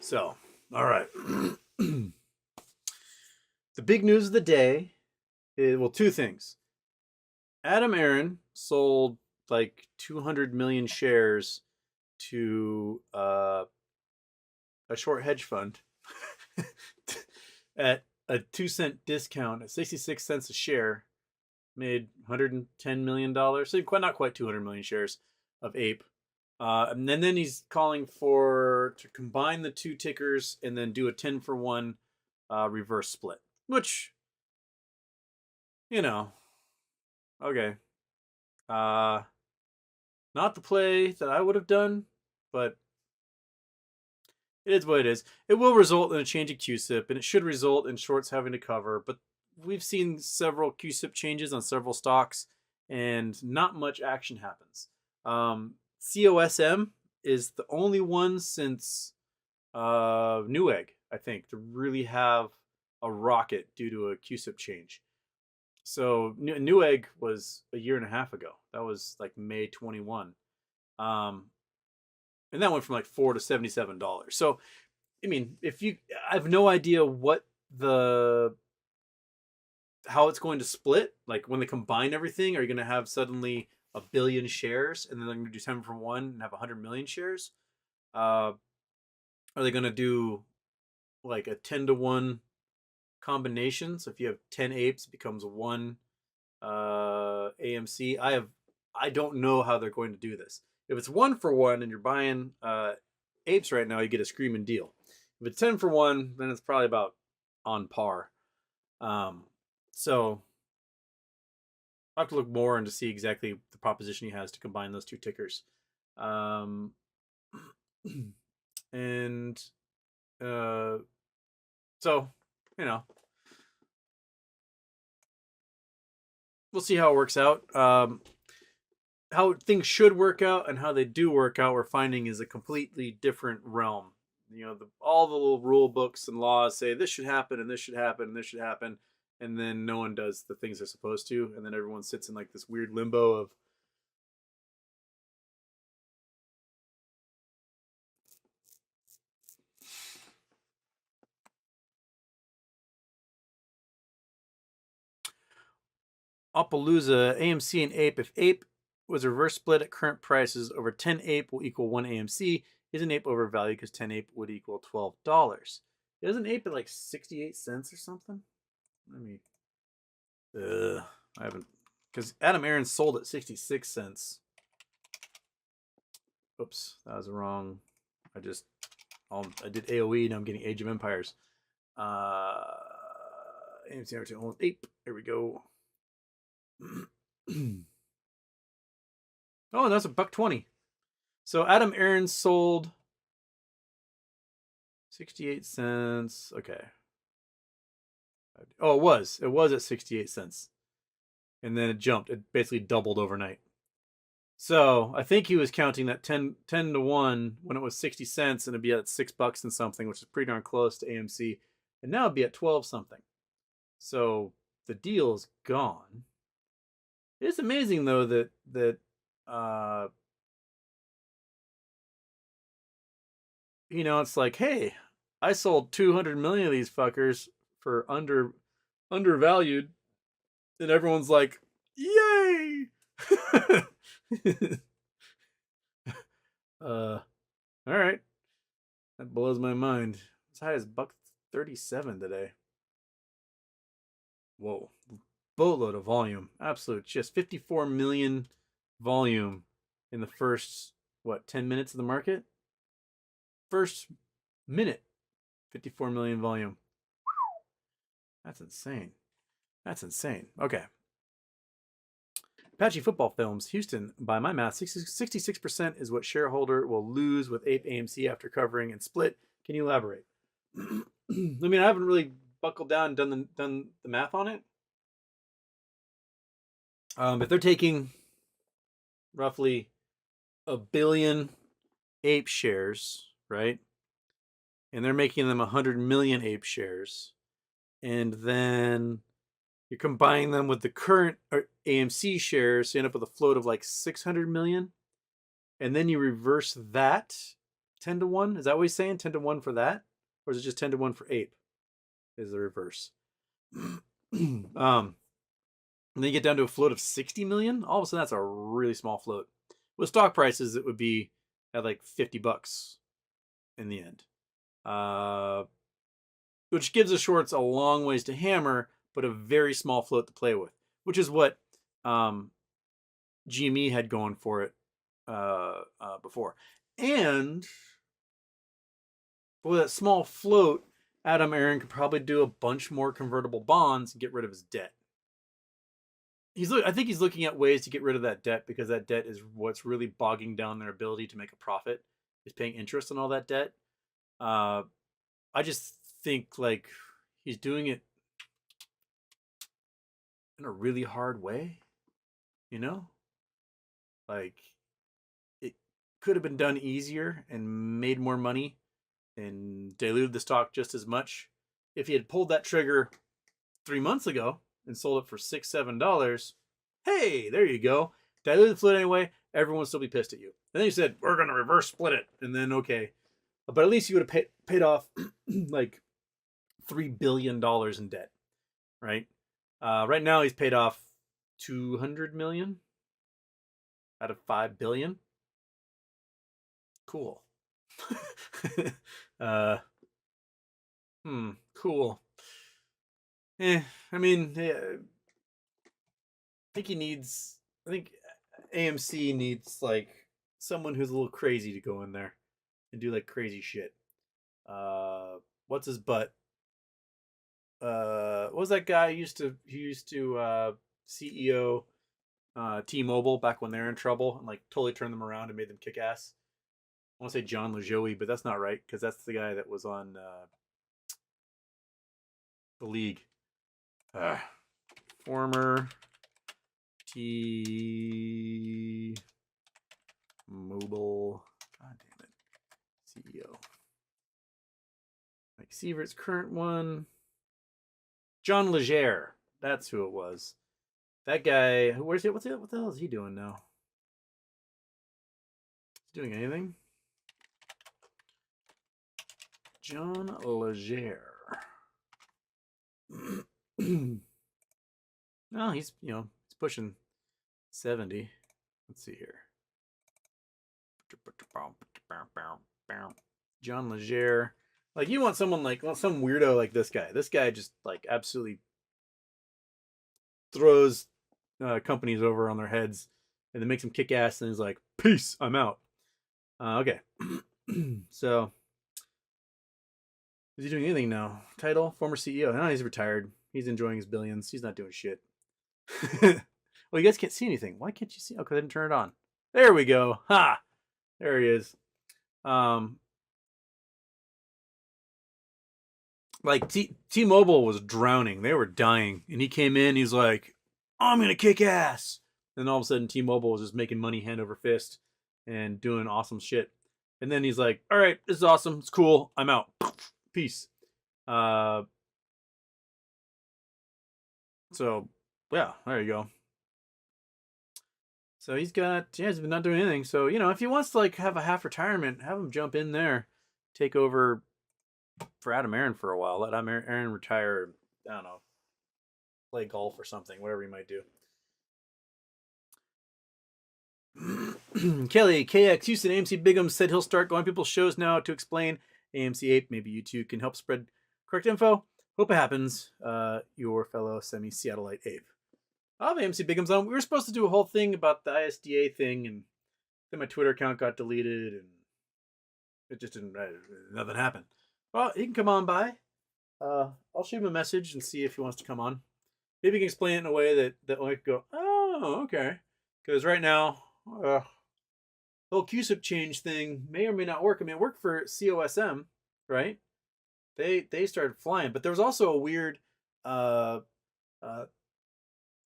So, all right. The big news of the day is, well, two things. Adam Aaron sold like 200 million shares to a short hedge fund at a 2 cent discount at 66 cents a share, made $110 million. So not quite 200 million shares of Ape. And then he's calling to combine the two tickers and then do a 10-for-1 reverse split, which, you know, okay. Uh, Not the play that I would have done, but it is what it is. It will result in a change of QSIP, and it should result in shorts having to cover. But we've seen several QSIP changes on several stocks, and not much action happens. COSM is the only one since Newegg, I think, to really have a rocket due to a QSIP change. So Newegg was a year and a half ago. That was like May 21. And that went from like $4 to $77. So, I mean, I have no idea how it's going to split. Like when they combine everything, are you going to have suddenly a billion shares and then they're going to do 10-for-1 and have 100 million shares? Are they going to do like a 10-to-1 combination? So if you have 10 apes, it becomes one AMC. I don't know how they're going to do this. If it's 1-for-1 and you're buying apes right now, you get a screaming deal. If it's 10-for-1, then it's probably about on par. So I'll have to look more and to see exactly the proposition he has to combine those two tickers. And so, we'll see how it works out. How things should work out and how they do work out, we're finding is a completely different realm. All the little rule books and laws say this should happen and this should happen and this should happen, and then no one does the things they're supposed to, and then everyone sits in like this weird limbo of Appaloosa, AMC and Ape. If Ape was a reverse split at current prices, over 10 Ape will equal 1 AMC. Is an Ape overvalued because 10 Ape would equal $12? Isn't Ape at like 68 cents or something? Let me. I haven't, because Adam Aaron sold at 66 cents. Oops, that was wrong. I did AOE. Now I'm getting Age of Empires. AMC almost Ape. There we go. Oh, that's $1.20. So Adam Aaron sold 68 cents. Okay. Oh, it was at 68 cents. And then it jumped. It basically doubled overnight. So I think he was counting that 10 to 1 when it was 60 cents, and it'd be at $6 and something, which is pretty darn close to AMC. And now it'd be at 12 something. So the deal is gone. It's amazing though that it's like, hey, I sold 200 million of these fuckers for undervalued, and everyone's like, yay. All right, that blows my mind. As high as $1.37 today. Whoa, boatload of volume. Absolute, just 54 million volume in the first 10 minutes of the market. First minute, 54 million volume. That's insane. Okay. Apache Football Films, Houston, by my math, 66% is what shareholder will lose with Ape AMC after covering and split. Can you elaborate? I mean, I haven't really buckled down and done the math on it. If they're taking roughly a billion Ape shares, right? And they're making them 100 million Ape shares, and then you're combining them with the current AMC shares, so you end up with a float of like 600 million. And then you reverse that 10 to 1? Is that what he's saying? 10 to 1 for that? Or is it just 10 to 1 for ape? Is the reverse. And then you get down to a float of 60 million. All of a sudden, that's a really small float. With stock prices, it would be at like $50 in the end. Which gives the shorts a long ways to hammer, but a very small float to play with, which is what GME had going for it before. And with that small float, Adam Aron could probably do a bunch more convertible bonds and get rid of his debt. I think he's looking at ways to get rid of that debt, because that debt is what's really bogging down their ability to make a profit, is paying interest on all that debt. I just think like he's doing it in a really hard way, you know? Like, it could have been done easier and made more money and diluted the stock just as much if he had pulled that trigger 3 months ago and sold it for $6-7. Hey, there you go. Dilute the float anyway. Everyone will still be pissed at you. And then you said, we're going to reverse split it. And then, okay. But at least you would have paid off like $3 billion in debt, right? Right now he's paid off 200 million out of 5 billion. Cool. Cool. I mean, I think AMC needs like someone who's a little crazy to go in there and do like crazy shit. What's his butt? What was that guy he used to CEO T-Mobile back when they're in trouble, and like totally turned them around and made them kick ass? I want to say John Legere, but that's not right, because that's the guy that was on the League. Former T-Mobile, god damn it, CEO. Mike Sievert's current one. John Legere. That's who it was. That guy, where's he? What the hell is he doing now? He's doing anything? John Legere. No, he's pushing 70. Let's see here. John Legere. Like, you want some weirdo like this guy. This guy just like absolutely throws companies over on their heads and then makes them kick ass, and he's like, peace, I'm out. Okay. So is he doing anything now? Title, former CEO. No, he's retired. He's enjoying his billions. He's not doing shit. Well, you guys can't see anything. Why can't you see? Oh, because I didn't turn it on. There we go. Ha! There he is. Like T-Mobile was drowning. They were dying. And he came in, he's like, I'm going to kick ass. And all of a sudden, T-Mobile was just making money hand over fist and doing awesome shit. And then he's like, all right, this is awesome. It's cool. I'm out. Peace. So, yeah, there you go. So he's been not doing anything. So, if he wants to like have a half retirement, have him jump in there, take over for Adam Aron for a while. Let Adam Aron retire, I don't know, play golf or something, whatever he might do. Kelly, KX Houston, AMC Bigham said he'll start going people's shows now to explain AMC Ape. Maybe you two can help spread correct info. Hope it happens. Your fellow semi-Seattleite Ape. I'll have AMC Bigham's on. We were supposed to do a whole thing about the ISDA thing, and then my Twitter account got deleted, and it just didn't, nothing happened. Well, he can come on by. I'll shoot him a message and see if he wants to come on. Maybe he can explain it in a way that I could go, oh, okay. Because right now, the whole QSIP change thing may or may not work. I mean, it worked for COSM, right? They started flying, but there was also a weird to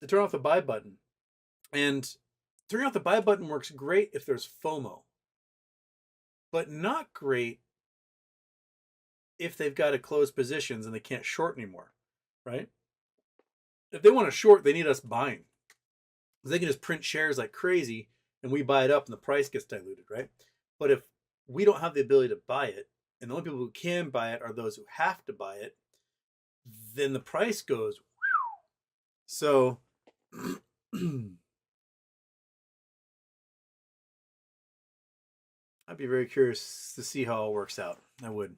turn off the buy button. And turning off the buy button works great if there's FOMO, but not great if they've got to close positions and they can't short anymore, right? If they want to short, they need us buying. They can just print shares like crazy and we buy it up and the price gets diluted, right? But if we don't have the ability to buy it, and the only people who can buy it are those who have to buy it, then the price goes. So I'd be very curious to see how it works out. I would.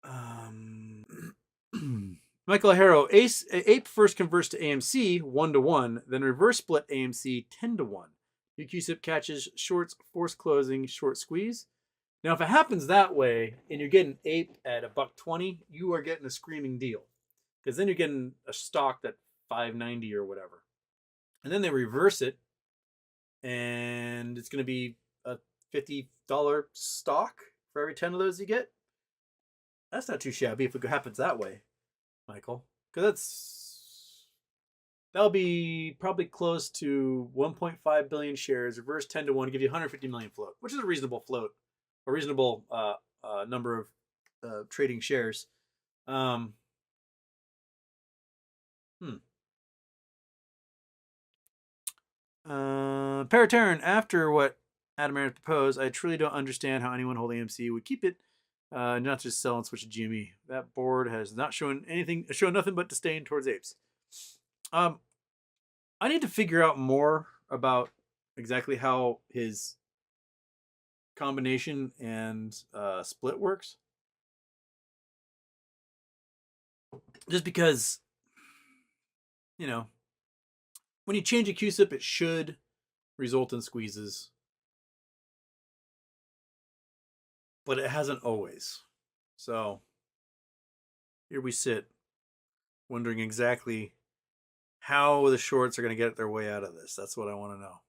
Um, Michael Aharo, Ape first converts to AMC 1-1, then reverse split AMC 10-1. UQSIP catches shorts, force closing, short squeeze. Now, if it happens that way and you're getting Ape at $1.20, you are getting a screaming deal, because then you're getting a stock at $5.90 or whatever, and then they reverse it, and it's going to be a $50 stock for every 10 of those you get. That's not too shabby if it happens that way, Michael, because that'll be probably close to 1.5 billion shares. Reverse 10-1, give you 150 million float, which is a reasonable float, a reasonable number of trading shares. Paratern, after what Adam Aaron proposed, I truly don't understand how anyone holding AMC would keep it, not just sell and switch to GME. That board has not shown nothing but disdain towards apes. I need to figure out more about exactly how his combination and split works. Just because, when you change a QSIP, it should result in squeezes, but it hasn't always. So here we sit, wondering exactly how the shorts are going to get their way out of this. That's what I want to know.